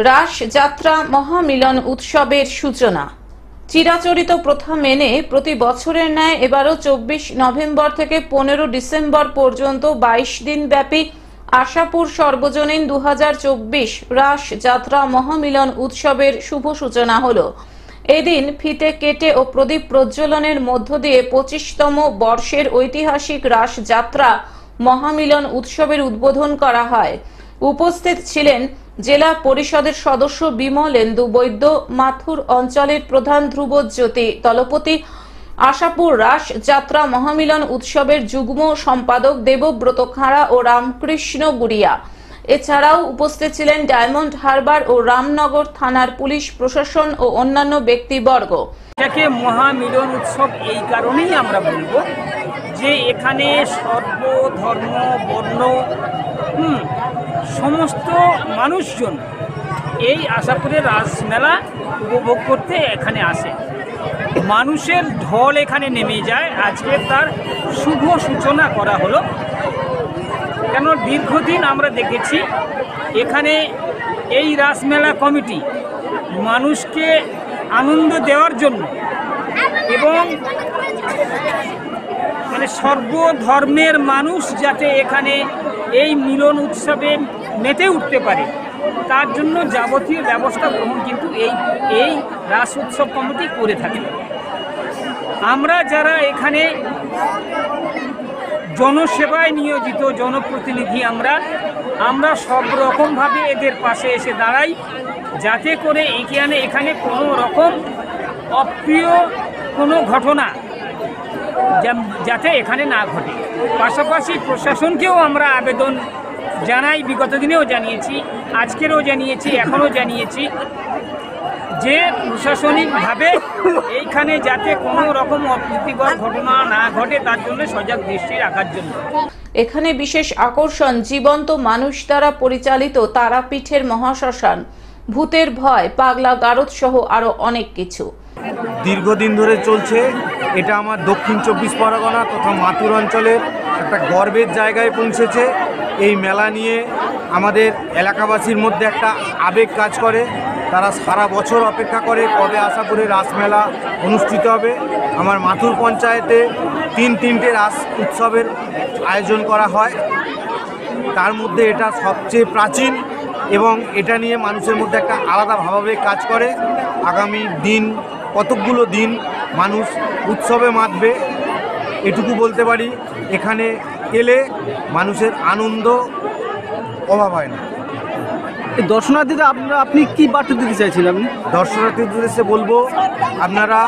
রাস যাত্রা মহামিলন উৎসবের সূচনা। চিরাচরিত প্রথা মেনে প্রতি বছরের ন্যায় এবারও 24 নভেম্বর থেকে 15 ডিসেম্বর পর্যন্ত 22 দিন ব্যাপী আশাপুর সর্বজনীন 2024 রাস যাত্রা মহামিলন উৎসবের শুভ সূচনা হলো। এদিন ফিতে কেটে ও প্রদীপ প্রজ্বলনের মধ্য দিয়ে 25তম বর্ষের ঐতিহাসিক রাস যাত্রা মহামিলন উৎসবের উদ্বোধন করা হয়। উপস্থিত ছিলেন জেলা পরিষদের সদস্য বিমলেন্দু বৈদ্য, মাথুর অঞ্চলের প্রধান ধ্রুবজ্যোতি দলপতি, আশাপুর রাস যাত্রা মহামিলন উৎসবের যুগ্ম সম্পাদক দেবব্রত খাঁড়া ও রামকৃষ্ণ গুড়িয়া। এছাড়াও উপস্থিত ছিলেন ডায়মন্ড হারবার ও রামনগর থানার পুলিশ প্রশাসন ও অন্যান্য ব্যক্তিবর্গ। এটাকে মহামিলন উৎসব এই কারণেই আমরা বলবো যে এখানে সর্বধর্ম বর্ণ সমস্ত মানুষজন এই আশাপুরের রাসমেলা উপভোগ করতে এখানে আসে। মানুষের ঢল এখানে নেমে যায়। আজকে তার শুভ সূচনা করা হলো। কেন দীর্ঘদিন আমরা দেখেছি এখানে এই রাসমেলা কমিটি মানুষকে আনন্দ দেওয়ার জন্য এবং সর্বধর্মের মানুষ যাতে এখানে এই মিলন উৎসবে মেতে উঠতে পারে তার জন্য যাবতীয় ব্যবস্থা গ্রহণ কিন্তু এই রাস উৎসব কমিটি করে থাকে। আমরা যারা এখানে জনসেবায় নিয়োজিত জনপ্রতিনিধি আমরা সব রকমভাবে এদের পাশে এসে দাঁড়াই যাতে করে এখানে কোনো রকম অপ্রিয় কোনো ঘটনা যাতে এখানে না ঘটে। পাশাপাশি প্রশাসনকেও আমরা আবেদন জানাই, বিগত দিনেও জানিয়েছি, আজকেরও জানিয়েছি, এখনও জানিয়েছি যে প্রশাসনিকভাবে এইখানে যাতে কোনো রকম অপ্রীতিকর ঘটনা না ঘটে তার জন্য সজাগ দৃষ্টি রাখার জন্য। এখানে বিশেষ আকর্ষণ জীবন্ত মানুষ দ্বারা পরিচালিত তারাপীঠের মহাশ্মশান, ভূতের ভয়, পাগলা গারদ সহ আরো অনেক কিছু। দীর্ঘদিন ধরে চলছে। এটা আমার দক্ষিণ 24 পরগনা তথা মাথুর অঞ্চলের একটা গর্বের জায়গায় পৌঁছেছে। এই মেলা নিয়ে আমাদের এলাকাবাসীর মধ্যে একটা আবেগ কাজ করে। তারা সারা বছর অপেক্ষা করে কবে আশাপুরে রাসমেলা অনুষ্ঠিত হবে। আমার মাথুর পঞ্চায়েতে তিনটে রাস উৎসবের আয়োজন করা হয়। তার মধ্যে এটা সবচেয়ে প্রাচীন এবং এটা নিয়ে মানুষের মধ্যে একটা আলাদা ভাবাবেগ কাজ করে। আগামী দিন কতকগুলো দিন মানুষ উৎসবে মাতবে এটুকু বলতে পারি। এখানে এলে মানুষের আনন্দ অভাব হয় না। দর্শনার্থীদের আপনি কি বার্তা দিতে চাইছেন? আপনি দর্শনার্থীদের এসে বলবো আপনারা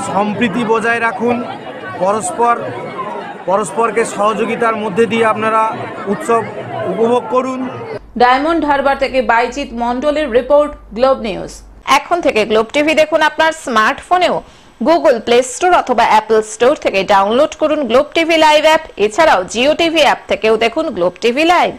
সম্প্রীতি বজায় রাখুন, পরস্পরকে সহযোগিতার মধ্যে দিয়ে আপনারা উৎসব উপভোগ করুন। ডায়মন্ড হারবার থেকে বাইজিৎ মন্ডলের রিপোর্ট, গ্লোব নিউজ। এখন থেকে গ্লোব টিভি দেখুন আপনার স্মার্টফোনেও। গুগল প্লে স্টোর অথবা অ্যাপল স্টোর থেকে ডাউনলোড করুন গ্লোব টিভি লাইভ অ্যাপ। এছাড়াও জিও টিভি অ্যাপ থেকেও দেখুন গ্লোব টিভি লাইভ।